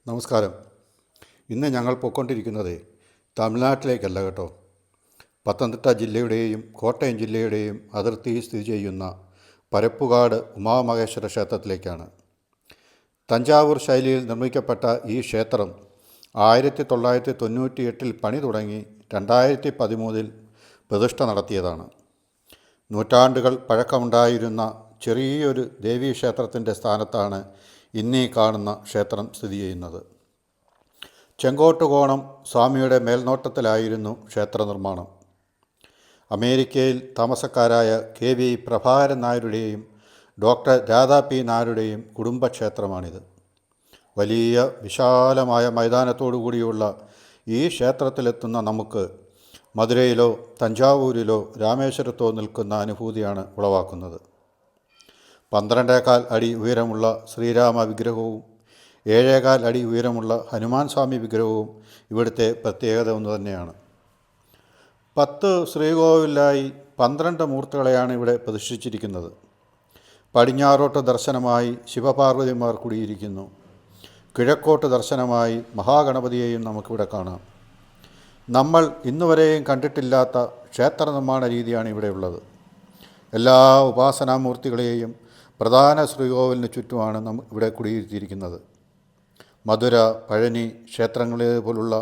നമസ്കാരം. ഇന്ന് ഞങ്ങൾ പോയിക്കൊണ്ടിരിക്കുന്നത് തമിഴ്നാട്ടിലേക്കല്ല കേട്ടോ. പത്തനംതിട്ട ജില്ലയുടെയും കോട്ടയം ജില്ലയുടെയും അതിർത്തിയിൽ സ്ഥിതി ചെയ്യുന്ന പരപ്പുകാട് ഉമാമഹേശ്വര ക്ഷേത്രത്തിലേക്കാണ്. തഞ്ചാവൂർ ശൈലിയിൽ നിർമ്മിക്കപ്പെട്ട ഈ ക്ഷേത്രം 1998 പണി തുടങ്ങി 2013 പ്രതിഷ്ഠ നടത്തിയതാണ്. നൂറ്റാണ്ടുകൾ പഴക്കമുണ്ടായിരുന്ന ചെറിയൊരു ദേവീക്ഷേത്രത്തിൻ്റെ സ്ഥാനത്താണ് ഇന്നീ കാണുന്ന ക്ഷേത്രം സ്ഥിതി ചെയ്യുന്നത്. ചെങ്കോട്ടുകോണം സ്വാമിയുടെ മേൽനോട്ടത്തിലായിരുന്നു ക്ഷേത്ര നിർമ്മാണം. അമേരിക്കയിൽ താമസക്കാരായ KV പ്രഭാകരൻ നായരുടെയും ഡോക്ടർ രാധാ P നായരുടെയും കുടുംബക്ഷേത്രമാണിത്. വലിയ വിശാലമായ മൈതാനത്തോടു കൂടിയുള്ള ഈ ക്ഷേത്രത്തിലെത്തുന്ന നമുക്ക് മധുരയിലോ തഞ്ചാവൂരിലോ രാമേശ്വരത്തോ നിൽക്കുന്ന അനുഭൂതിയാണ് ഉളവാക്കുന്നത്. 12.25 അടി ഉയരമുള്ള ശ്രീരാമ വിഗ്രഹവും 7.25 അടി ഉയരമുള്ള ഹനുമാൻ സ്വാമി വിഗ്രഹവും ഇവിടുത്തെ പ്രത്യേകത ഒന്ന് തന്നെയാണ്. 10 ശ്രീകോവിലായി 12 മൂർത്തികളെയാണ് ഇവിടെ പ്രതിഷ്ഠിച്ചിരിക്കുന്നത്. പടിഞ്ഞാറോട്ട് ദർശനമായി ശിവപാർവതിമാർ കുടിയിരിക്കുന്നു. കിഴക്കോട്ട് ദർശനമായി മഹാഗണപതിയെയും നമുക്കിവിടെ കാണാം. നമ്മൾ ഇന്നുവരെയും കണ്ടിട്ടില്ലാത്ത ക്ഷേത്ര നിർമ്മാണ രീതിയാണ് ഇവിടെയുള്ളത്. എല്ലാ ഉപാസനാമൂർത്തികളെയും പ്രധാന ശ്രീകോവിലിന് ചുറ്റുമാണ് ഇവിടെ കുടിയിരുത്തിയിരിക്കുന്നത്. മധുര, പഴനി ക്ഷേത്രങ്ങളെപ്പോലുള്ള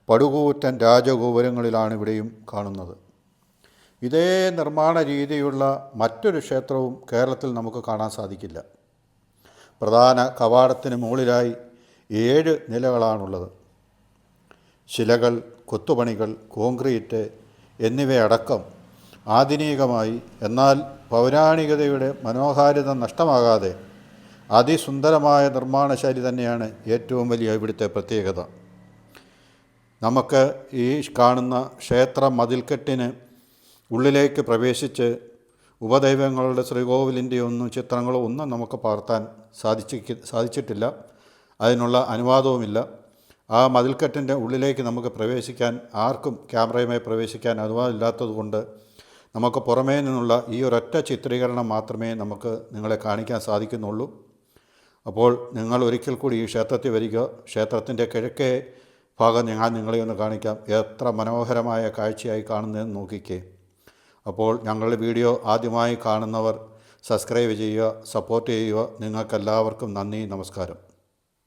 പടുകൂറ്റൻ രാജഗോപുരങ്ങളിലാണ് ഇവിടെയും കാണുന്നത്. ഇതേ നിർമ്മാണ രീതിയുള്ള മറ്റൊരു ക്ഷേത്രവും കേരളത്തിൽ നമുക്ക് കാണാൻ സാധിക്കില്ല. പ്രധാന കവാടത്തിന് മുകളിലായി 7 നിലകളാണുള്ളത്. ശിലകൾ, കൊത്തുപണികൾ, കോൺക്രീറ്റ് എന്നിവയടക്കം ആധുനികമായി എന്നാൽ പൗരാണികതയുടെ മനോഹാരിത നഷ്ടമാകാതെ അതിസുന്ദരമായ നിർമ്മാണ ശൈലി തന്നെയാണ് ഏറ്റവും വലിയ ഇവിടുത്തെ പ്രത്യേകത. നമുക്ക് ഈ കാണുന്ന ക്ഷേത്ര മതിൽക്കെട്ടിന് ഉള്ളിലേക്ക് പ്രവേശിച്ച് ഉപദൈവങ്ങളുടെ ശ്രീകോവിലിൻ്റെ ചിത്രങ്ങളോ ഒന്നും നമുക്ക് പകർത്താൻ സാധിച്ചിട്ടില്ല. അതിനുള്ള അനുവാദവുമില്ല. ആ മതിൽക്കെട്ടിൻ്റെ ഉള്ളിലേക്ക് നമുക്ക് പ്രവേശിക്കാൻ ആർക്കും ക്യാമറയുമായി പ്രവേശിക്കാൻ അനുവാദമില്ലാത്തതുകൊണ്ട് നമുക്ക് പുറമേ നിന്നുള്ള ഈ ഒരൊറ്റ ചിത്രീകരണം മാത്രമേ നമുക്ക് നിങ്ങളെ കാണിക്കാൻ സാധിക്കുന്നുള്ളൂ. അപ്പോൾ നിങ്ങൾ ഒരിക്കൽ കൂടി ഈ ക്ഷേത്രത്തിൽ വരിക. ക്ഷേത്രത്തിൻ്റെ കിഴക്കേ ഭാഗം ഞാൻ നിങ്ങളെ ഒന്ന് കാണിക്കാം. എത്ര മനോഹരമായ കാഴ്ചയായി കാണുന്നതെന്ന് നോക്കിക്കേ. അപ്പോൾ ഞങ്ങളുടെ വീഡിയോ ആദ്യമായി കാണുന്നവർ സബ്സ്ക്രൈബ് ചെയ്യുക, സപ്പോർട്ട് ചെയ്യുക. നിങ്ങൾക്കെല്ലാവർക്കും നന്ദി, നമസ്കാരം.